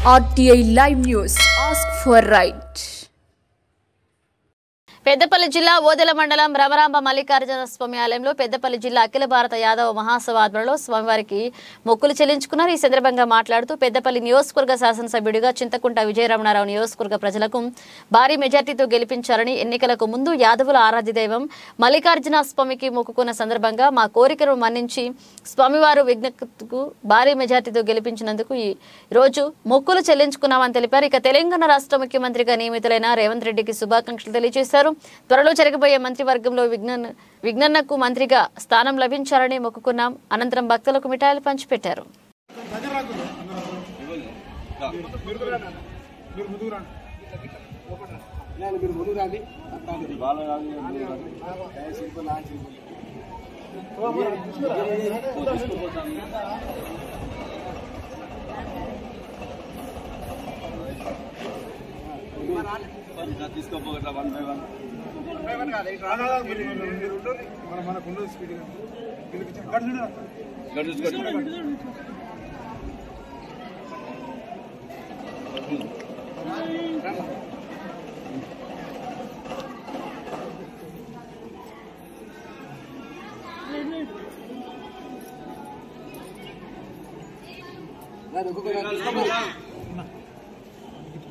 RTI Live News. Ask for right. Peddapalli జిల్లా ఓదెల మండలం రమరాంబ మల్లికార్జున స్వామి ఆలయంలో పెద్దపల్లి జిల్లా అఖిల భారత యాదవ మహాసభ ఆధ్వర్యంలో స్వామివారికి మొక్కులు చెల్లించుకున్నారు. ఈ సందర్భంగా మాట్లాడుతూ పెద్దపల్లి నియోజకవర్గ శాసనసభ్యుడిగా చింతకుంట విజయరమణారావు నియోజకవర్గ ప్రజలకు భారీ మెజార్టీతో గెలిపించారని, ఎన్నికలకు ముందు యాదవుల ఆరాధ్య దైవం మల్లికార్జున స్వామికి మొక్కుకున్న సందర్భంగా మా కోరికను మన్నించి స్వామివారు విజ్ఞప్తికు భారీ మెజార్టీతో గెలిపించినందుకు ఈ రోజు మొక్కులు చెల్లించుకున్నామని తెలిపారు. ఇక తెలంగాణ రాష్ట్ర ముఖ్యమంత్రిగా నియమితులైన రేవంత్ రెడ్డికి శుభాకాంక్షలు తెలియజేశారు. త్వరలో జరగబోయే మంత్రివర్గంలో విజ్ఞన్నకు మంత్రిగా స్థానం లభించాలని మొక్కుకున్నాం. అనంతరం భక్తులకు మిఠాయిలు పంచిపెట్టారు. తీసుకోపోగట్లా 1 by 1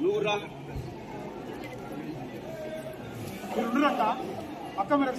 నువ్వు రా పక్క మీరు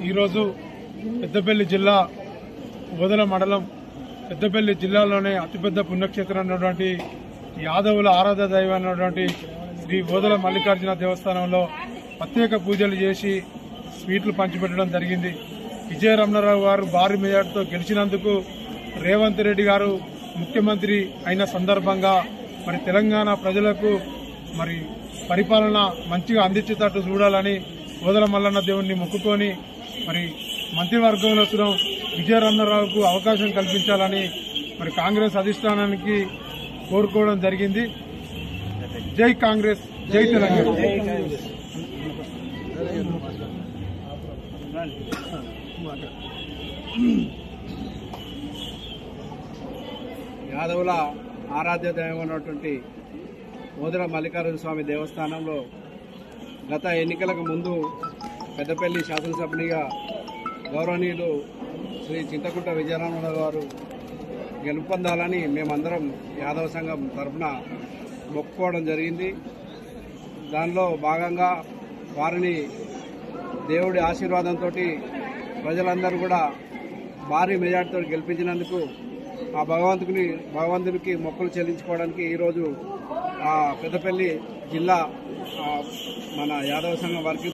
ఈరోజు పెద్దపల్లి జిల్లా ఓదెల మండలం పెద్దపల్లి జిల్లాలోనే అతిపెద్ద పుణ్యక్షేత్రం అన్నటువంటి యాదవుల ఆరాధ దైవం అన్నటువంటి శ్రీ ఓదెల మల్లికార్జున దేవస్థానంలో ప్రత్యేక పూజలు చేసి స్వీట్లు పంచిపెట్టడం జరిగింది. విజయరమణారావు గారు భారీ మెజార్టీతో గెలిచినందుకు రేవంత్ రెడ్డి గారు ముఖ్యమంత్రి అయిన సందర్భంగా మరి తెలంగాణ ప్రజలకు మరి పరిపాలన మంచిగా అందించేటట్టు చూడాలని ఓదెల మల్లన్న దేవుణ్ణి మొక్కుకొని మరి మంత్రివర్గంలో విజయరమణారావుకు అవకాశం కల్పించాలని మరి కాంగ్రెస్ అధిష్టానానికి కోరుకోవడం జరిగింది. జై కాంగ్రెస్, జై తెలంగాణ. యాదవుల ఆరాధ్య దైవమైనటువంటి ఓదెల మల్లికార్జున స్వామి దేవస్థానంలో గత ఎన్నికలకు ముందు పెద్దపల్లి శాసనసభ్యునిగా గౌరవనీయులు శ్రీ చింతకుంట విజయరమణారావు గారు గెలుపొందాలని మేమందరం యాదవ సంఘం తరఫున మొక్కుకోవడం జరిగింది. దానిలో భాగంగా వారిని దేవుడి ఆశీర్వాదంతో ప్రజలందరూ కూడా భారీ మెజార్టీతో గెలిపించినందుకు ఆ భగవంతునికి మొక్కులు చెల్లించుకోవడానికి ఈరోజు పెద్దపల్లి జిల్లా మన యాదవ సంఘం వర్కింగ్